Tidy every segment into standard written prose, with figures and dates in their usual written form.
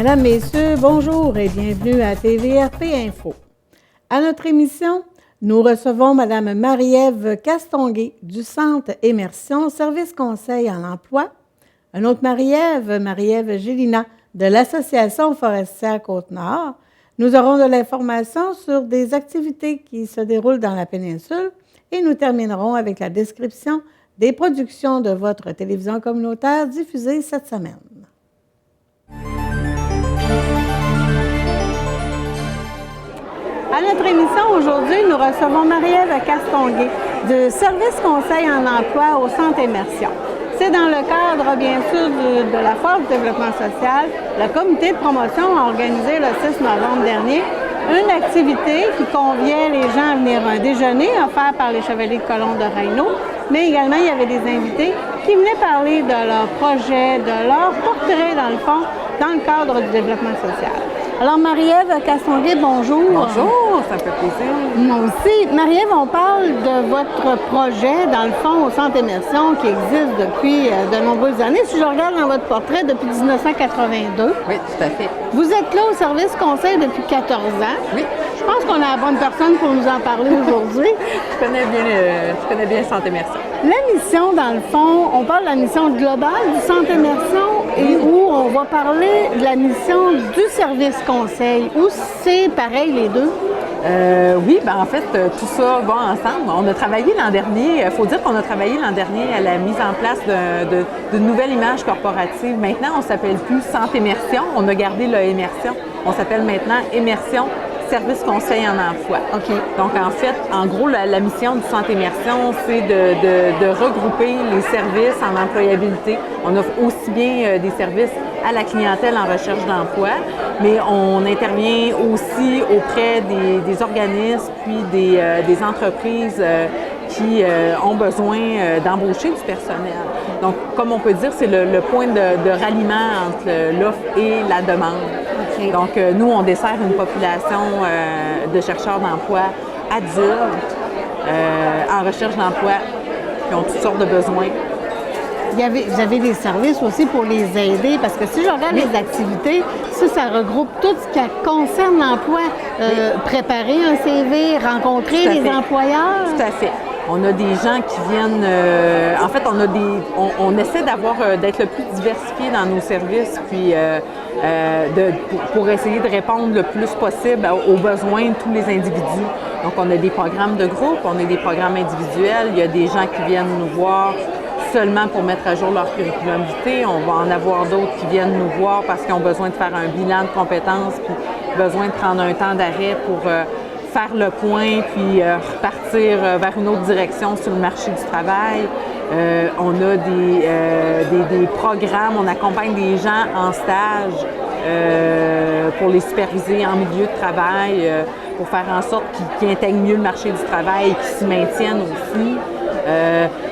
Mesdames, Messieurs, bonjour et bienvenue à TVRP Info. À notre émission, nous recevons Mme Marie-Ève Castonguay du Centre Immersion Service Conseil en emploi, un autre Marie-Ève, Marie-Ève Gélina de l'Association forestière Côte-Nord. Nous aurons de l'information sur des activités qui se déroulent dans la péninsule et nous terminerons avec la description des productions de votre télévision communautaire diffusées cette semaine. À notre émission aujourd'hui, nous recevons Marie-Ève Castonguay du Service Conseil en emploi au Centre Immersion. C'est dans le cadre, bien sûr, de la Foire du développement social. Le comité de promotion a organisé le 6 novembre dernier une activité qui conviait les gens à venir un déjeuner offert par les Chevaliers de Colomb de Reynaud, mais également il y avait des invités qui venaient parler de leur projet, de leur portrait, dans le fond, dans le cadre du développement social. Alors, Marie-Ève Castonguay, bonjour. Bonjour, ça me fait plaisir. Moi aussi. Marie-Ève, on parle de votre projet, dans le fond, au Centre Immersion, qui existe depuis de nombreuses années. Si je regarde dans votre portrait, depuis 1982. Oui, tout à fait. Vous êtes là au service conseil depuis 14 ans. Oui. Je pense qu'on a la bonne personne pour nous en parler aujourd'hui. Je connais bien le Centre Immersion. La mission, dans le fond, on parle de la mission globale du Centre Immersion et où on va parler de la mission du service conseil. Où c'est pareil les deux? Oui, ben en fait, tout ça va ensemble. On a travaillé l'an dernier, il faut dire qu'on a travaillé l'an dernier à la mise en place d'une nouvelle image corporative. Maintenant, on ne s'appelle plus Centre Immersion, on a gardé le Immersion. On s'appelle maintenant Immersion Service Conseil en emploi. OK. Donc, en fait, en gros, la mission du Centre Immersion, c'est de regrouper les services en employabilité. On offre aussi bien des services à la clientèle en recherche d'emploi, mais on intervient aussi auprès des organismes puis des entreprises qui ont besoin d'embaucher du personnel. Donc, comme on peut dire, c'est le point de ralliement entre l'offre et la demande. Okay. Donc, nous, on dessert une population de chercheurs d'emploi adultes en recherche d'emploi qui ont toutes sortes de besoins. Vous avez des services aussi pour les aider, parce que si je regarde les activités, ça regroupe tout ce qui concerne l'emploi. Préparer un CV, rencontrer les employeurs. Tout à fait. On a des gens qui viennent... en fait, on essaie d'être le plus diversifié dans nos services, puis pour essayer de répondre le plus possible aux besoins de tous les individus. Donc, on a des programmes de groupe, on a des programmes individuels. Il y a des gens qui viennent nous voir seulement pour mettre à jour leur curriculum vitae. On va en avoir d'autres qui viennent nous voir parce qu'ils ont besoin de faire un bilan de compétences, puis besoin de prendre un temps d'arrêt pour faire le point, puis repartir vers une autre direction sur le marché du travail. On a des programmes, on accompagne des gens en stage pour les superviser en milieu de travail, pour faire en sorte qu'ils intègrent mieux le marché du travail et qu'ils s'y maintiennent aussi.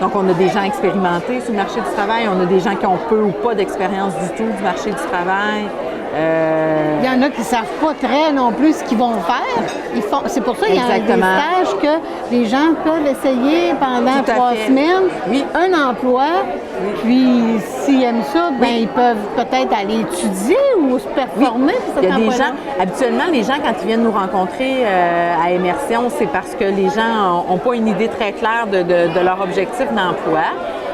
Donc, on a des gens expérimentés sur le marché du travail, on a des gens qui ont peu ou pas d'expérience du tout du marché du travail. Il y en a qui ne savent pas très non plus ce qu'ils vont faire. C'est pour ça qu'il y a des stages que les gens peuvent essayer pendant 3 semaines. Oui. Un emploi, puis s'ils aiment ça, ils peuvent peut-être aller étudier ou se performer. Il y a des gens, habituellement, les gens, quand ils viennent nous rencontrer à Immersion, c'est parce que les gens n'ont pas une idée très claire de leur objectif d'emploi.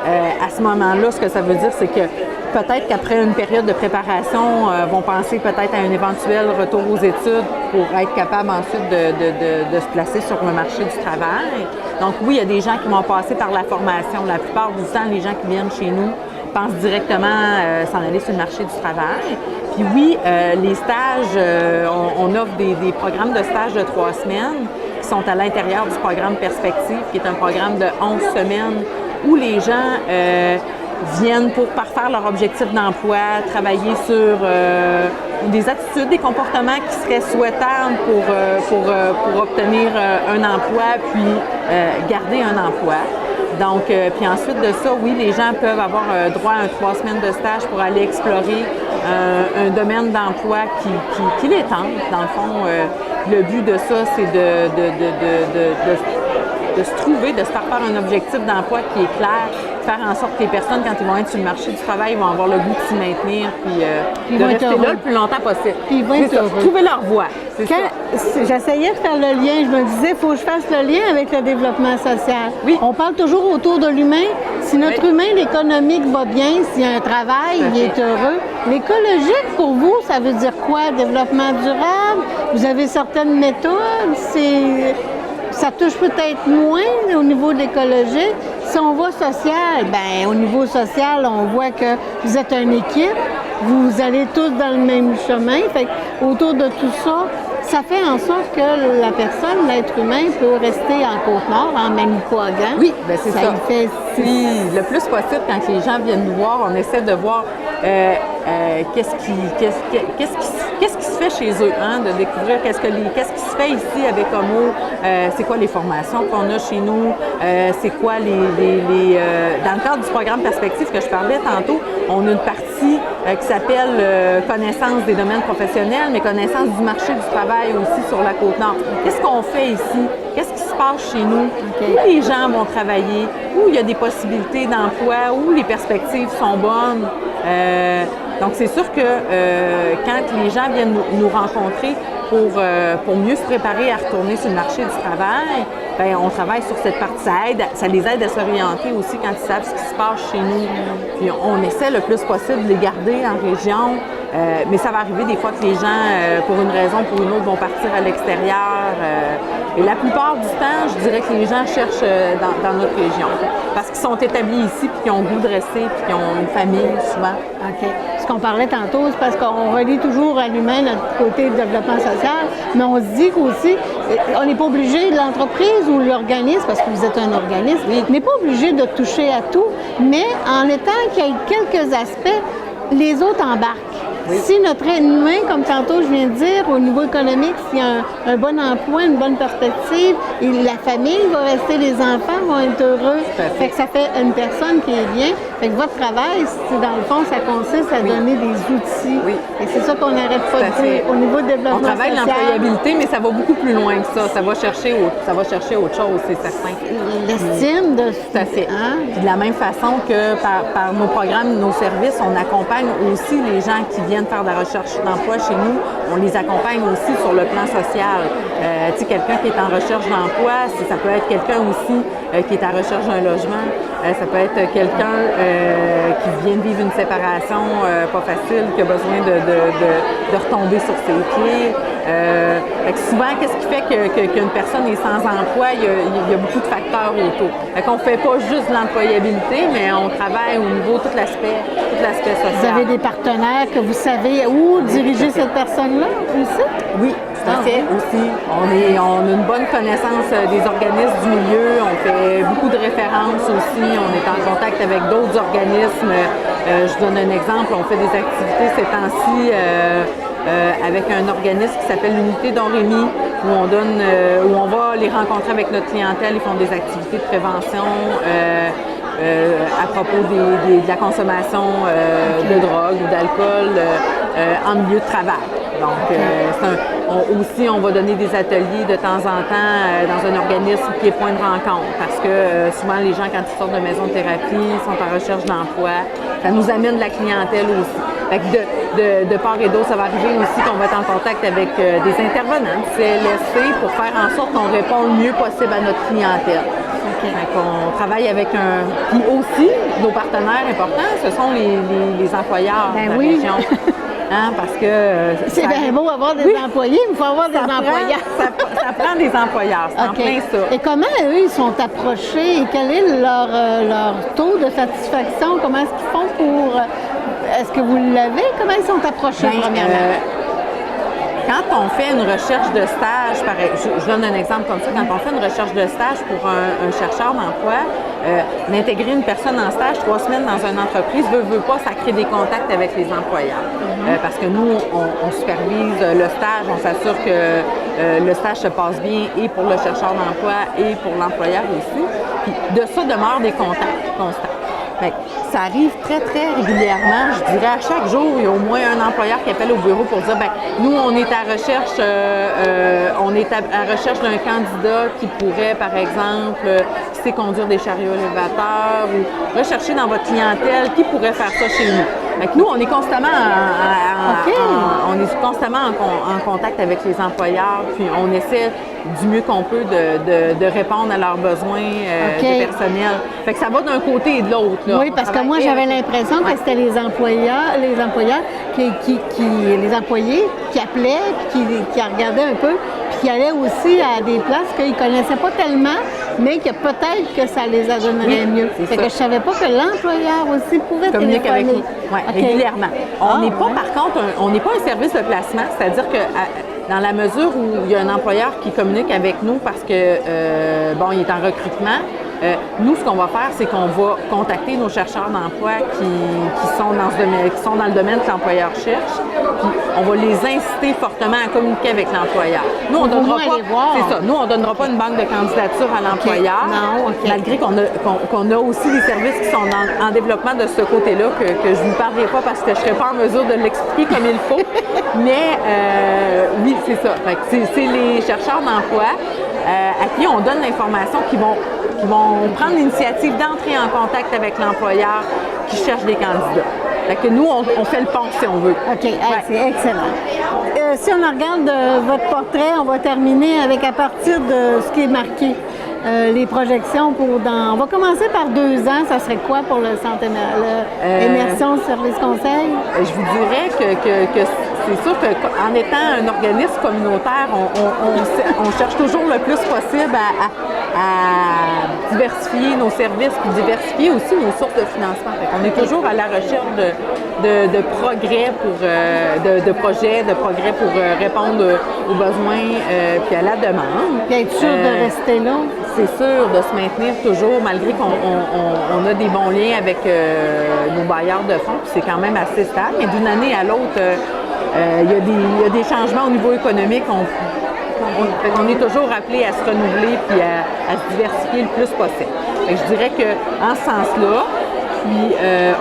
À ce moment-là, ce que ça veut dire, c'est que peut-être qu'après une période de préparation, vont penser peut-être à un éventuel retour aux études pour être capable ensuite de se placer sur le marché du travail. Donc oui, il y a des gens qui vont passer par la formation. La plupart du temps, les gens qui viennent chez nous pensent directement s'en aller sur le marché du travail. Puis oui, les stages, on offre des programmes de stage de 3 semaines qui sont à l'intérieur du programme Perspective, qui est un programme de 11 semaines où les gens viennent pour parfaire leur objectif d'emploi, travailler sur des attitudes, des comportements qui seraient souhaitables pour obtenir un emploi, puis garder un emploi. Donc, puis ensuite de ça, oui, les gens peuvent avoir droit à 3 semaines de stage pour aller explorer un domaine d'emploi qui les tente. Dans le fond, le but de ça, c'est de se trouver, de se faire un objectif d'emploi qui est clair, faire en sorte que les personnes, quand ils vont être sur le marché du travail, vont avoir le goût de s'y maintenir puis de vont être rester là heureux. le plus longtemps possible. Puis ils vont être heureux. Trouver leur voie. C'est ça. J'essayais de faire le lien, je me disais, il faut que je fasse le lien avec le développement social. Oui. On parle toujours autour de l'humain. Si notre humain, l'économique va bien, s'il y a un travail, il est heureux. L'écologique, pour vous, ça veut dire quoi? Développement durable? Vous avez certaines méthodes? Ça touche peut-être moins au niveau de l'écologique. Si on va social, bien, au niveau social, on voit que vous êtes une équipe, vous allez tous dans le même chemin. Fait que autour de tout ça, ça fait en sorte que la personne, l'être humain, peut rester en Côte-Nord, en Manicouagan. Oui, bien c'est ça. Puis, le plus possible, quand les gens viennent nous voir, on essaie de voir qu'est-ce qui se fait chez eux, hein, de découvrir qu'est-ce qui se fait ici avec Homo, c'est quoi les formations qu'on a chez nous, c'est quoi dans le cadre du programme Perspective que je parlais tantôt, on a une partie qui s'appelle connaissance des domaines professionnels, mais connaissance du marché du travail aussi sur la Côte-Nord. Qu'est-ce qu'on fait ici? Qu'est-ce qui se passe chez nous? Okay. Où les gens vont travailler? Où il y a des possibilités d'emploi? Où les perspectives sont bonnes? Donc, c'est sûr que quand les gens viennent nous rencontrer pour mieux se préparer à retourner sur le marché du travail, bien, on travaille sur cette partie. Ça les aide à s'orienter aussi quand ils savent ce qui se passe chez nous. Puis on essaie le plus possible de les garder en région. Mais ça va arriver des fois que les gens, pour une raison ou pour une autre, vont partir à l'extérieur. Et la plupart du temps, je dirais que les gens cherchent dans notre région. Parce qu'ils sont établis ici, puis qu'ils ont le goût de rester, puis qu'ils ont une famille souvent. OK. Ce qu'on parlait tantôt, c'est parce qu'on relie toujours à l'humain notre côté de développement social, mais on se dit qu'aussi, on n'est pas obligé, l'entreprise ou l'organisme, parce que vous êtes un organisme, n'est pas obligé de toucher à tout, mais en étant qu'il y ait quelques aspects, les autres embarquent. Oui. Si notre humain, comme tantôt je viens de dire, au niveau économique, s'il y a un bon emploi, une bonne perspective, et la famille va rester, les enfants vont être heureux, fait que ça fait une personne qui est bien. Fait que votre travail, dans le fond, ça consiste à donner des outils. Oui. Et c'est ça qu'on n'arrête pas de dire au niveau de développement social. On travaille l'employabilité, mais ça va beaucoup plus loin que ça. Ça va chercher autre chose, c'est certain. L'estime de... Tout à fait. Hein? Puis de la même façon que par nos programmes, nos services, on accompagne aussi les gens qui viennent faire de la recherche d'emploi chez nous. On les accompagne aussi sur le plan social. Tu sais, quelqu'un qui est en recherche d'emploi, ça peut être quelqu'un aussi qui est en recherche d'un logement. Ça peut être quelqu'un qui vient de vivre une séparation pas facile, qui a besoin de retomber sur ses pieds. Fait que souvent, qu'est-ce qui fait qu'une personne est sans emploi? Il y a beaucoup de facteurs autour. Fait qu'on ne fait pas juste de l'employabilité, mais on travaille au niveau de tout l'aspect social. Vous avez des partenaires que vous savez où diriger cette personne-là aussi? Oui, tout à fait aussi. On a une bonne connaissance des organismes du milieu. On fait beaucoup de références aussi. On est en contact avec d'autres organismes. Je donne un exemple. On fait des activités ces temps-ci avec un organisme qui s'appelle l'Unité Don Rémy, où on va les rencontrer avec notre clientèle. Ils font des activités de prévention à propos de la consommation de drogue ou d'alcool en milieu de travail. Donc, aussi, on va donner des ateliers de temps en temps dans un organisme qui est point de rencontre parce que souvent, les gens, quand ils sortent de maison de thérapie, sont en recherche d'emploi. Ça nous amène de la clientèle aussi. Fait que de part et d'autre, ça va arriver aussi qu'on va être en contact avec des intervenants du CLSC pour faire en sorte qu'on répond le mieux possible à notre clientèle. Okay. Fait qu'on travaille avec Puis aussi, nos partenaires importants, ce sont les employeurs de la région. Hein, parce que... c'est bien beau avoir des employés, mais il faut avoir des employeurs. Ça prend des employeurs, c'est en plein ça. Et comment eux, ils sont approchés et quel est leur taux de satisfaction? Comment est-ce qu'ils font pour... Est-ce que vous l'avez? Comment ils sont approchés, premièrement? Quand on fait une recherche de stage, je donne un exemple comme ça, quand on fait une recherche de stage pour un chercheur d'emploi, d'intégrer une personne en stage 3 semaines dans une entreprise, veut pas, ça crée des contacts avec les employeurs. Parce que nous, on supervise le stage, on s'assure que le stage se passe bien et pour le chercheur d'emploi et pour l'employeur aussi. Puis de ça demeure des contacts constants. Fait que ça arrive très, très régulièrement. Je dirais à chaque jour, il y a au moins un employeur qui appelle au bureau pour dire nous, on est à recherche, à recherche d'un candidat qui pourrait, par exemple, qui sait conduire des chariots élévateurs ou rechercher dans votre clientèle qui pourrait faire ça chez nous. Fait que nous, on est constamment en contact avec les employeurs, puis on essaie du mieux qu'on peut de répondre à leurs besoins de personnel. Fait que ça va d'un côté et de l'autre. Oui, parce que moi, j'avais l'impression que c'était les employés qui appelaient, puis qui regardaient un peu, puis qui allaient aussi à des places qu'ils ne connaissaient pas tellement, mais que peut-être que ça les adonnerait mieux. Fait que je ne savais pas que l'employeur aussi pouvait communiquer avec nous régulièrement. On n'est pas, ouais. par contre, on n'est pas un service de placement, c'est-à-dire que dans la mesure où il y a un employeur qui communique avec nous parce que, il est en recrutement, nous, ce qu'on va faire, c'est qu'on va contacter nos chercheurs d'emploi qui sont dans le domaine que l'employeur cherche, puis on va les inciter fortement à communiquer avec l'employeur. Nous, on donnera pas une banque de candidature à l'employeur, malgré qu'on a aussi des services qui sont en développement de ce côté-là que je ne vous parlerai pas parce que je ne serai pas en mesure de l'expliquer comme il faut. Mais oui, c'est ça. Fait que c'est les chercheurs d'emploi à qui on donne l'information qui vont prendre l'initiative d'entrer en contact avec l'employeur qui cherche des candidats. Fait que nous, on fait le pont, si on veut. OK, c'est excellent. Si on regarde votre portrait, on va terminer avec à partir de ce qui est marqué. Les projections on va commencer par 2 ans. Ça serait quoi pour le centre Immersion Service Conseil? Je vous dirais que c'est sûr qu'en étant un organisme communautaire, on cherche toujours le plus possible à diversifier nos services puis diversifier aussi nos sources de financement. On est toujours à la recherche de progrès de projets, de progrès pour répondre aux besoins puis à la demande. Puis être sûr de rester là. C'est sûr de se maintenir toujours, malgré qu'on a des bons liens avec nos bailleurs de fonds, puis c'est quand même assez stable. Mais d'une année à l'autre, il y a des changements au niveau économique. On est toujours appelé à se renouveler puis à se diversifier le plus possible. Fait que je dirais qu'en ce sens-là, puis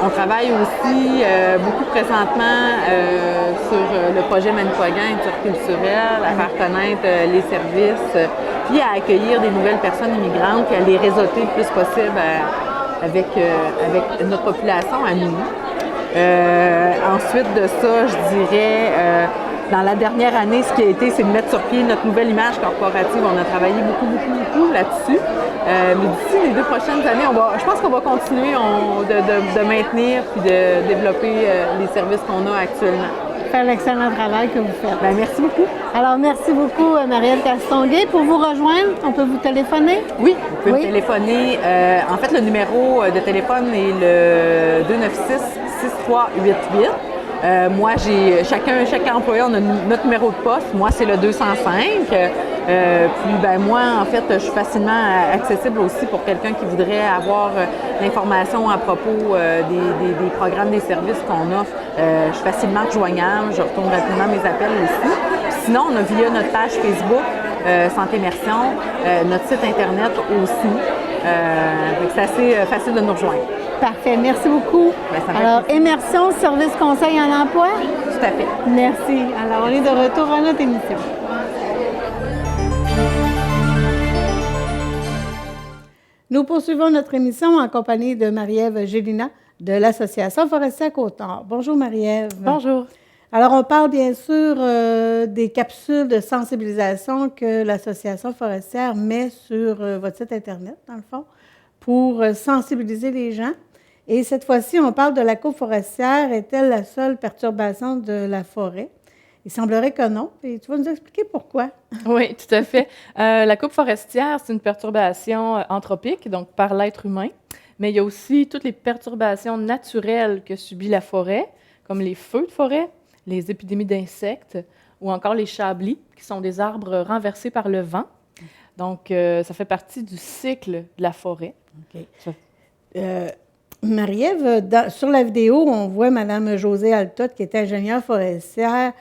on travaille aussi beaucoup présentement sur le projet Manicouagan interculturel, à faire connaître les services, puis à accueillir des nouvelles personnes immigrantes, puis à les réseauter le plus possible avec notre population à nous. Ensuite de ça, je dirais, dans la dernière année, ce qui a été, c'est de mettre sur pied notre nouvelle image corporative. On a travaillé beaucoup là-dessus. Mais d'ici les 2 prochaines années, je pense qu'on va continuer de maintenir puis de développer les services qu'on a actuellement. Faire l'excellent travail que vous faites. Bien, merci beaucoup. Alors, merci beaucoup, Marielle Castonguay. Pour vous rejoindre, on peut vous téléphoner? Oui, vous pouvez me téléphoner. En fait, le numéro de téléphone est le 296-6388. Moi, chaque employé, on a notre numéro de poste. Moi, c'est le 205. Puis, moi, en fait, je suis facilement accessible aussi pour quelqu'un qui voudrait avoir l'information à propos des programmes, des services qu'on offre. Je suis facilement rejoignable. Je retourne rapidement mes appels aussi. Sinon, on a via notre page Facebook, Santé Immersion, notre site Internet aussi. C'est assez facile de nous rejoindre. Parfait. Merci beaucoup. Alors, Immersion, Service Conseil en emploi? Tout à fait. Merci. Alors, on est de retour à notre émission. Nous poursuivons notre émission en compagnie de Marie-Ève Gélina de l'Association Forestière Côte-Nord. Bonjour Marie-Ève. Bonjour. Alors, on parle bien sûr des capsules de sensibilisation que l'Association forestière met sur votre site Internet, dans le fond, pour sensibiliser les gens. Et cette fois-ci, on parle de la coupe forestière. Est-elle la seule perturbation de la forêt? Il semblerait que non. Et tu vas nous expliquer pourquoi. Oui, tout à fait. La coupe forestière, c'est une perturbation anthropique, donc par l'être humain. Mais il y a aussi toutes les perturbations naturelles que subit la forêt, comme les feux de forêt, les épidémies d'insectes ou encore les chablis, qui sont des arbres renversés par le vent. Donc, ça fait partie du cycle de la forêt. OK. Marie-Ève, sur la vidéo, on voit Mme Josée Altotte, qui est ingénieure forestière,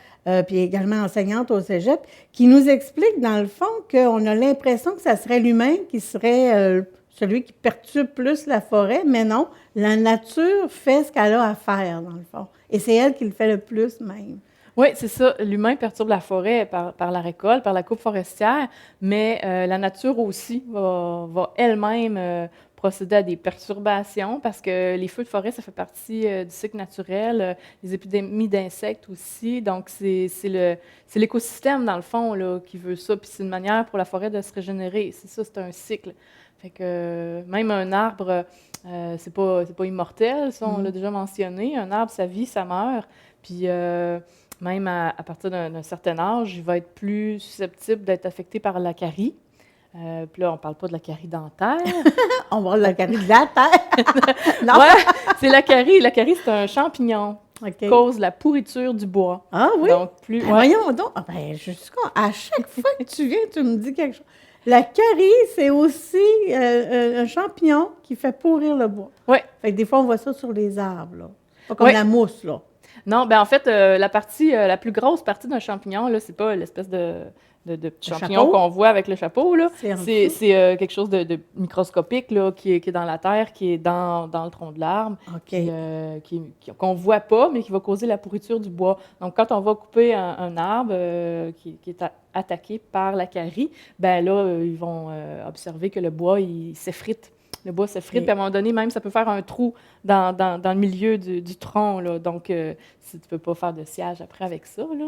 puis également enseignante au cégep, qui nous explique, dans le fond, qu'on a l'impression que ça serait l'humain qui serait celui qui perturbe plus la forêt, mais non, la nature fait ce qu'elle a à faire, dans le fond. Et c'est elle qui le fait le plus même. Oui, c'est ça. L'humain perturbe la forêt par la récolte, par la coupe forestière, mais la nature aussi va elle-même procéder à des perturbations parce que les feux de forêt, ça fait partie du cycle naturel, les épidémies d'insectes aussi. Donc, c'est l'écosystème, dans le fond, là, qui veut ça. Puis c'est une manière pour la forêt de se régénérer. C'est ça, c'est un cycle. Fait que même un arbre, c'est pas immortel, ça, on l'a déjà mentionné. Un arbre, ça vit, ça meurt. Puis même à partir d'un certain âge, il va être plus susceptible d'être affecté par la carie. Puis là, on ne parle pas de la carie dentaire. On va la carie de la terre. Non. Ouais, c'est la carie. La carie, c'est un champignon qui OK. cause la pourriture du bois. Ah oui? Donc, plus. Ben voyons donc. Ah ben, à chaque fois que tu viens, tu me dis quelque chose. La carie, c'est aussi un champignon qui fait pourrir le bois. Oui. Fait que des fois, on voit ça sur les arbres, là. Pas comme Oui. la mousse, là. Non, ben en fait, la plus grosse partie d'un champignon, là, c'est pas l'espèce de champignon chapeau? qu'on voit avec le chapeau, là. C'est en C'est dessous? quelque chose de microscopique, là, qui est dans la terre, qui est dans le tronc de l'arbre, OK. qu'on ne voit pas, mais qui va causer la pourriture du bois. Donc, quand on va couper un arbre qui est attaqué par la carie, ben là, ils vont observer que le bois, il s'effrite. Le bois s'effrite, puis à un moment donné, même, ça peut faire un trou dans le milieu du tronc, là. Donc, si tu ne peux pas faire de sciage après avec ça, là,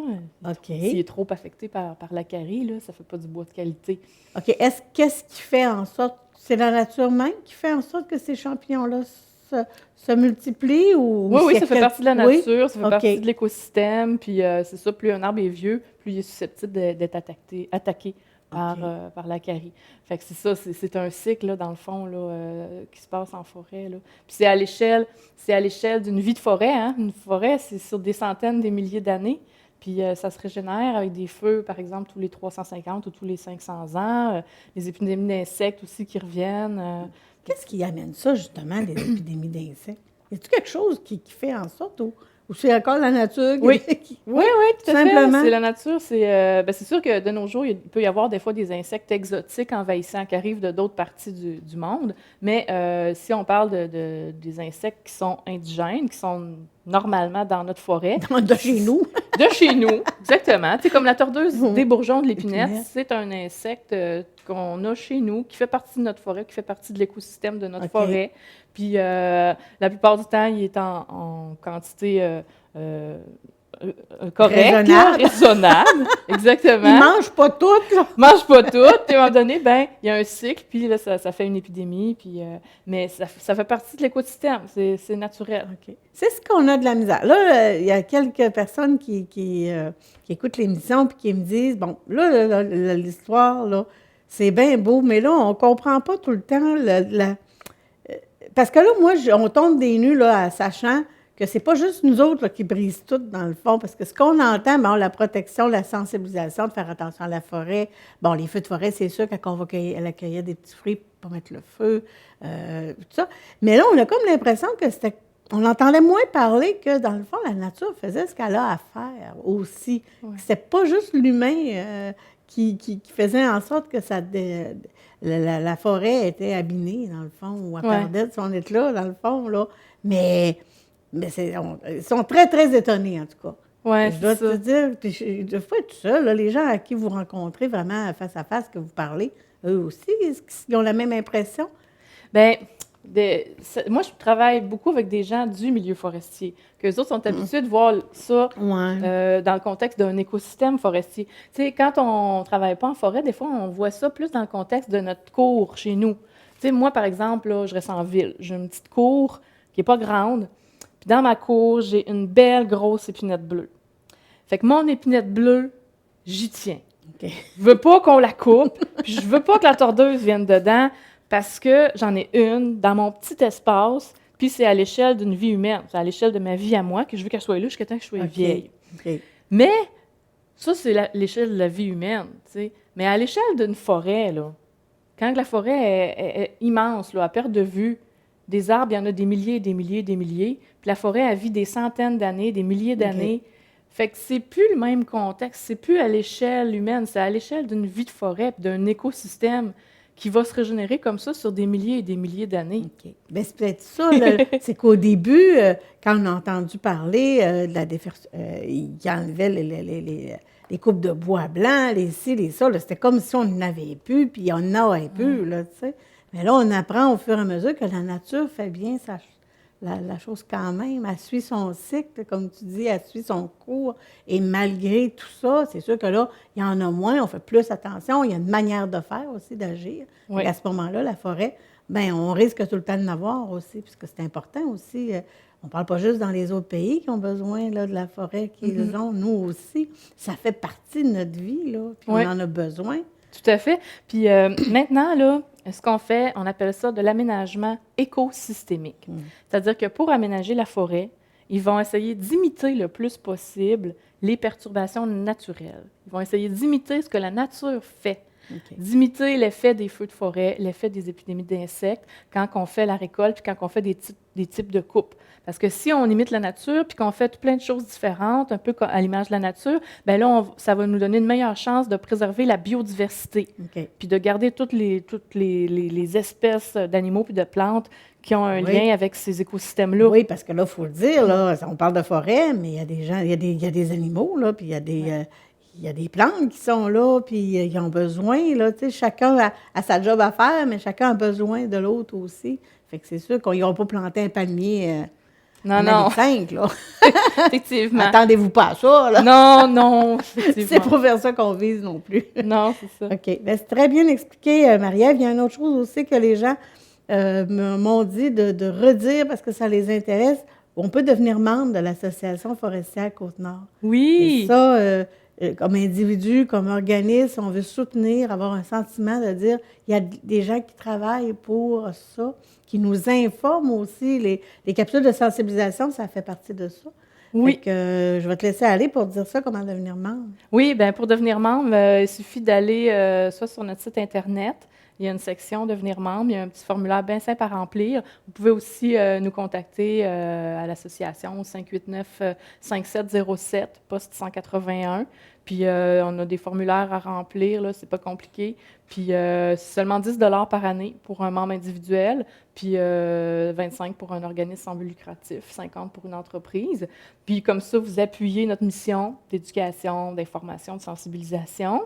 OK. s'il est trop affecté par la carie, là, ça ne fait pas du bois de qualité. OK. Qu'est-ce qui fait en sorte... C'est la nature même qui fait en sorte que ces champignons-là se multiplient? Ou Oui, c'est ça fait partie de la nature, Oui? ça fait OK. partie de l'écosystème, puis c'est ça, plus un arbre est vieux, plus il est susceptible d'être attaqué par la carie. Fait que c'est ça, c'est un cycle, là, dans le fond, là, qui se passe en forêt, là. Puis c'est à l'échelle d'une vie de forêt, hein. Une forêt, c'est sur des centaines, des milliers d'années, puis ça se régénère avec des feux, par exemple, tous les 350 ou tous les 500 ans, les épidémies d'insectes aussi qui reviennent. Qu'est-ce qui amène ça, justement, les épidémies d'insectes? Y a-t-il quelque chose qui fait en sorte, ou c'est encore la nature qui... Oui. qui- Oui, tout à Simplement. fait. C'est la nature. C'est sûr que de nos jours, il peut y avoir des fois des insectes exotiques envahissants qui arrivent de d'autres parties du monde. Mais si on parle des insectes qui sont indigènes, qui sont normalement dans notre forêt. De chez nous. De chez nous, exactement. Tu sais, comme la tordeuse des bourgeons de l'épinette, Épinette. c'est un insecte qu'on a chez nous, qui fait partie de notre forêt, qui fait partie de l'écosystème de notre OK. forêt. Puis la plupart du temps, il est en quantité correcte, là, raisonnable. Exactement. Ils mangent pas toutes, là. Mange pas tout. Puis à un moment donné, ben, il y a un cycle, puis là, ça fait une épidémie. Puis, mais ça fait partie de l'écosystème. C'est naturel. OK. C'est ce qu'on a de la misère. Là, il y a quelques personnes qui écoutent l'émission puis qui me disent, bon, là, l'histoire, là, c'est bien beau, mais là, on comprend pas tout le temps parce que là, moi, on tombe des nues, là, sachant que c'est pas juste nous autres là, qui brisent tout, dans le fond, parce que ce qu'on entend, bon, la protection, la sensibilisation, de faire attention à la forêt. Bon, les feux de forêt, c'est sûr, quand on va cueillir des petits fruits pour pas mettre le feu, tout ça. Mais là, on a comme l'impression que on entendait moins parler que, dans le fond, la nature faisait ce qu'elle a à faire aussi. Ouais. C'était pas juste l'humain qui faisait en sorte que la forêt était abîmée, dans le fond, ou elle perdait de son éclat, dans le fond, là. Mais ils sont très, très étonnés, en tout cas. Ouais, Je dois c'est ça. te dire, puis de fois tout seul, là, les gens à qui vous rencontrez vraiment face à face, que vous parlez, eux aussi, est-ce qu'ils ont la même impression? Bien, moi, je travaille beaucoup avec des gens du milieu forestier, qu'eux autres sont habitués de voir ça Ouais. dans le contexte d'un écosystème forestier. Tu sais, quand on ne travaille pas en forêt, des fois, on voit ça plus dans le contexte de notre cour chez nous. Tu sais, moi, par exemple, là, je reste en ville. J'ai une petite cour qui n'est pas grande. Puis dans ma cour, j'ai une belle grosse épinette bleue. Fait que mon épinette bleue, j'y tiens. OK. Je veux pas qu'on la coupe, puis je veux pas que la tordeuse vienne dedans, parce que j'en ai une dans mon petit espace, puis c'est à l'échelle d'une vie humaine, c'est à l'échelle de ma vie à moi, que je veux qu'elle soit là jusqu'à temps que je sois OK. vieille. OK. Mais ça, c'est l'échelle de la vie humaine, tu sais. Mais à l'échelle d'une forêt, là, quand la forêt est immense, là, à perte de vue, des arbres, il y en a des milliers et des milliers et des milliers, puis la forêt, elle vit des centaines d'années, des milliers d'années. Fait que c'est plus le même contexte, c'est plus à l'échelle humaine, c'est à l'échelle d'une vie de forêt, puis d'un écosystème qui va se régénérer comme ça sur des milliers et des milliers d'années. OK. Bien, c'est peut-être ça, là. C'est qu'au début, quand on a entendu parler de la ils enlevaient les coupes de bois blanc, les ci, les ça, là, c'était comme si on n'avait plus, puis il y en aurait plus, là, tu sais. Mais là, on apprend au fur et à mesure que la nature fait bien la chose quand même. Elle suit son cycle, comme tu dis, elle suit son cours. Et malgré tout ça, c'est sûr que là, il y en a moins, on fait plus attention. Il y a une manière de faire aussi, d'agir. Oui. Et à ce moment-là, la forêt, bien, on risque tout le temps de l'avoir aussi, puisque c'est important aussi. On ne parle pas juste dans les autres pays qui ont besoin là, de la forêt qu'ils ont. Nous aussi, ça fait partie de notre vie, là, puis Oui. on en a besoin. Tout à fait. Puis maintenant, là, ce qu'on fait, on appelle ça de l'aménagement écosystémique. C'est-à-dire que pour aménager la forêt, ils vont essayer d'imiter le plus possible les perturbations naturelles. Ils vont essayer d'imiter ce que la nature fait. OK. D'imiter l'effet des feux de forêt, l'effet des épidémies d'insectes, quand on fait la récolte, puis quand on fait des types de coupes. Parce que si on imite la nature, puis qu'on fait plein de choses différentes, un peu à l'image de la nature, bien là, ça va nous donner une meilleure chance de préserver la biodiversité, OK. puis de garder toutes les espèces d'animaux puis de plantes qui ont un Oui. lien avec ces écosystèmes-là. Oui, parce que là, il faut le dire, là, on parle de forêt, mais il y a des gens, il y a des animaux, là, puis il y a des plantes qui sont là, puis ils ont besoin, là, tu sais, chacun a sa job à faire, mais chacun a besoin de l'autre aussi. Fait que c'est sûr qu'ils n'ont pas planté un palmier en Non, 5, là. effectivement. Attendez-vous pas à ça, là. Non, C'est effectivement. pas vers ça qu'on vise non plus. Non, c'est ça. OK. Bien, c'est très bien expliqué, Marie-Ève. Il y a une autre chose aussi que les gens m'ont dit de redire parce que ça les intéresse. On peut devenir membre de l'Association forestière Côte-Nord. Oui. Et ça, comme individu, comme organisme, on veut soutenir, avoir un sentiment de dire, il y a des gens qui travaillent pour ça, qui nous informent aussi. Les capsules de sensibilisation, ça fait partie de ça. Oui. Fait que, je vais te laisser aller pour dire ça, comment devenir membre. Oui, bien, pour devenir membre, il suffit d'aller soit sur notre site Internet. Il y a une section devenir membre. Il y a un petit formulaire bien simple à remplir. Vous pouvez aussi nous contacter à l'association au 589-5707, poste 181. Puis on a des formulaires à remplir, là, c'est pas compliqué. Puis c'est seulement 10 $ par année pour un membre individuel, puis 25 pour un organisme sans but lucratif, 50 pour une entreprise. Puis comme ça, vous appuyez notre mission d'éducation, d'information, de sensibilisation.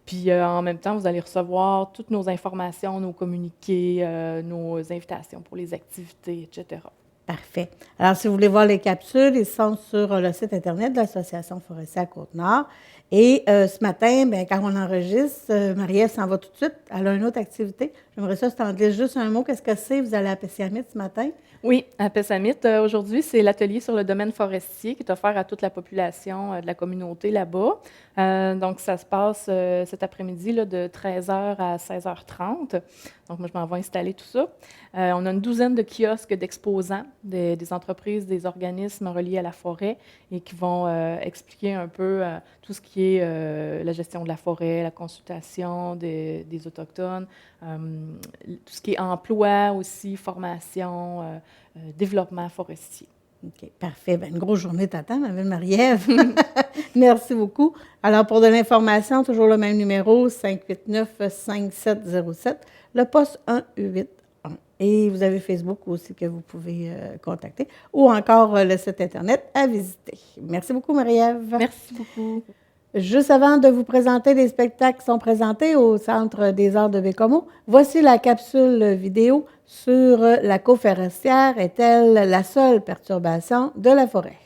Puis en même temps, vous allez recevoir toutes nos informations, nos communiqués, nos invitations pour les activités, etc. Parfait. Alors, si vous voulez voir les capsules, ils sont sur le site Internet de l'Association forestière Côte-Nord. Et ce matin, bien, quand on enregistre, Marie-Ève s'en va tout de suite. Elle a une autre activité. J'aimerais ça, si tu en glisses juste un mot. Qu'est-ce que c'est? Vous allez à Pessamit ce matin? Oui, à Pessamit, aujourd'hui, c'est l'atelier sur le domaine forestier qui est offert à toute la population de la communauté là-bas. Donc, ça se passe cet après-midi là, de 13h à 16h30. Donc, moi, je m'en vais installer tout ça. On a une douzaine de kiosques d'exposants, des entreprises, des organismes reliés à la forêt et qui vont expliquer un peu tout ce qui est la gestion de la forêt, la consultation des Autochtones, tout ce qui est emploi aussi, formation, développement forestier. OK, parfait. Bien, une grosse journée t'attend, ma belle Marie-Ève. Merci beaucoup. Alors, pour de l'information, toujours le même numéro, 589-5707, le poste 181. Et vous avez Facebook aussi que vous pouvez contacter, ou encore le site Internet à visiter. Merci beaucoup, Marie-Ève. Merci beaucoup. Juste avant de vous présenter les spectacles qui sont présentés au Centre des arts de Bécomo, voici la capsule vidéo sur la coupe forestière. Est-elle la seule perturbation de la forêt?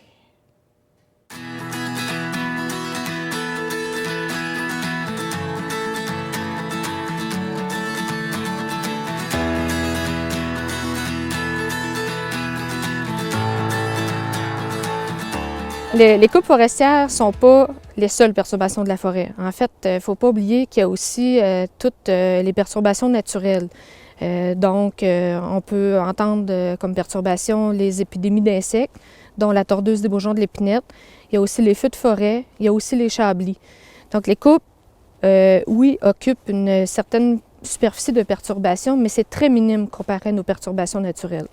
Les coupes forestières ne sont pas les seules perturbations de la forêt. En fait, il ne faut pas oublier qu'il y a aussi toutes les perturbations naturelles. On peut entendre comme perturbation les épidémies d'insectes, dont la tordeuse des bourgeons de l'épinette. Il y a aussi les feux de forêt, il y a aussi les chablis. Donc les coupes, oui, occupent une certaine superficie de perturbation, mais c'est très minime comparé à nos perturbations naturelles.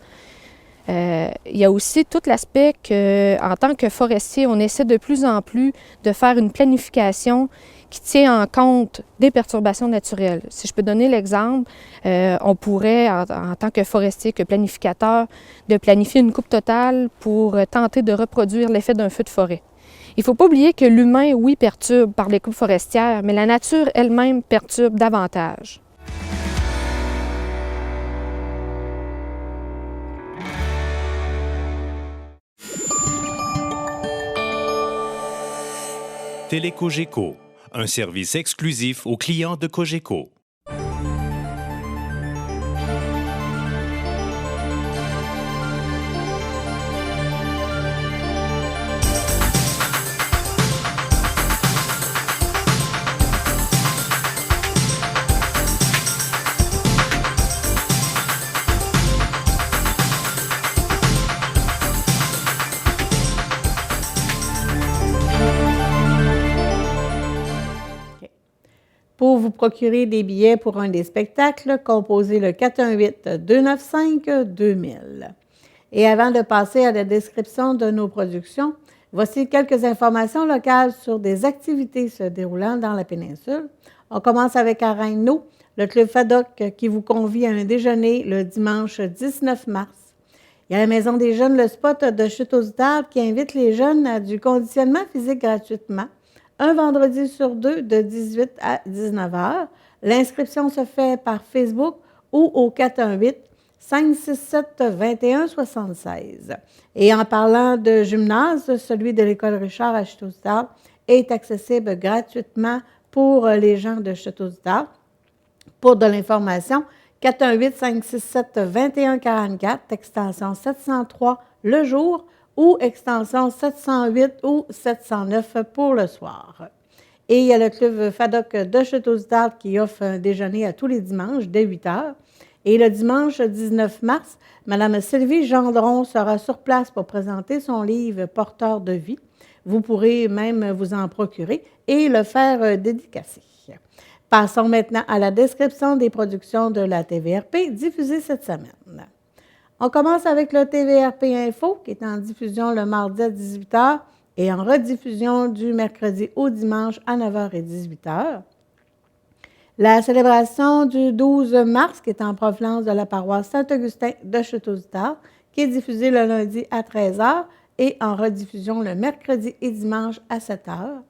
Il y a aussi tout l'aspect qu'en tant que forestier, on essaie de plus en plus de faire une planification qui tient en compte des perturbations naturelles. Si je peux donner l'exemple, on pourrait, en tant que forestier, que planificateur, de planifier une coupe totale pour tenter de reproduire l'effet d'un feu de forêt. Il ne faut pas oublier que l'humain, oui, perturbe par les coupes forestières, mais la nature elle-même perturbe davantage. Télécogeco, un service exclusif aux clients de Cogeco. Pour vous procurer des billets pour un des spectacles, composez le 418-295-2000. Et avant de passer à la description de nos productions, voici quelques informations locales sur des activités se déroulant dans la péninsule. On commence avec à Raineau, le Club FADOC qui vous convie à un déjeuner le dimanche 19 mars. Il y a la Maison des jeunes, le spot de chute aux Outardes qui invite les jeunes à du conditionnement physique gratuitement. Un vendredi sur 2 de 18 à 19 heures. L'inscription se fait par Facebook ou au 418-567-2176. Et en parlant de gymnase, celui de l'École Richard à Chute-aux-Outardes est accessible gratuitement pour les gens de Chute-aux-Outardes. Pour de l'information, 418-567-2144, extension 703 le jour, ou extension 708 ou 709 pour le soir. Et il y a le club FADOC de Chute-aux-Outardes qui offre un déjeuner à tous les dimanches dès 8 heures. Et le dimanche 19 mars, Mme Sylvie Gendron sera sur place pour présenter son livre « Porteur de vie ». Vous pourrez même vous en procurer et le faire dédicacer. Passons maintenant à la description des productions de la TVRP diffusées cette semaine. On commence avec le TVRP Info, qui est en diffusion le mardi à 18h et en rediffusion du mercredi au dimanche à 9h et 18h. La célébration du 12 mars, qui est en provenance de la paroisse Saint-Augustin de Chute-aux-Outardes, qui est diffusée le lundi à 13h et en rediffusion le mercredi et dimanche à 7h.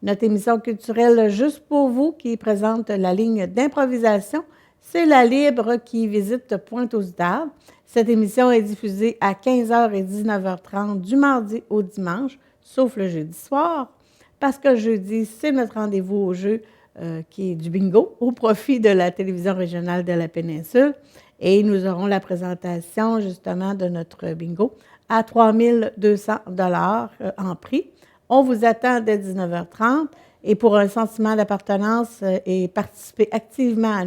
Notre émission culturelle Juste pour vous, qui présente la ligne d'improvisation, c'est la Libre qui visite Pointe-aux-Outardes. Cette émission est diffusée à 15h et 19h30 du mardi au dimanche, sauf le jeudi soir, parce que le jeudi, c'est notre rendez-vous au jeu qui est du bingo, au profit de la télévision régionale de la péninsule. Et nous aurons la présentation, justement, de notre bingo à 3 200 $ en prix. On vous attend dès 19h30 et pour un sentiment d'appartenance et participer activement à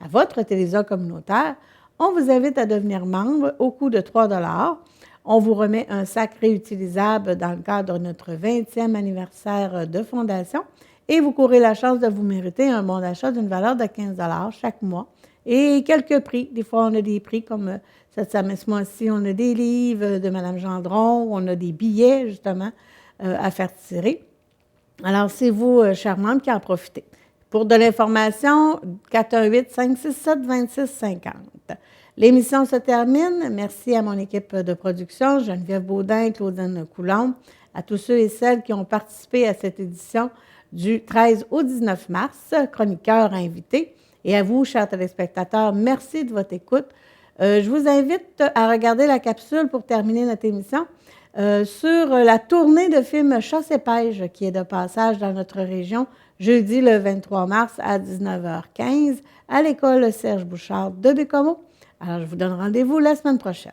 votre télévision communautaire, on vous invite à devenir membre au coût de 3 $. On vous remet un sac réutilisable dans le cadre de notre 20e anniversaire de fondation et vous courez la chance de vous mériter un bon d'achat d'une valeur de 15 $ chaque mois et quelques prix. Des fois, on a des prix comme ce mois-ci, on a des livres de Mme Gendron, on a des billets, justement, à faire tirer. Alors, c'est vous, chers membres, qui en profitez. Pour de l'information, 418-567-2650. L'émission se termine. Merci à mon équipe de production, Geneviève Baudin, Claudine Coulombe, à tous ceux et celles qui ont participé à cette édition du 13 au 19 mars, chroniqueurs invités. Et à vous, chers téléspectateurs, merci de votre écoute. Je vous invite à regarder la capsule pour terminer notre émission sur la tournée de film Chasse et pêche qui est de passage dans notre région jeudi le 23 mars à 19h15 à l'école Serge Bouchard de Bécomo. Alors, je vous donne rendez-vous la semaine prochaine.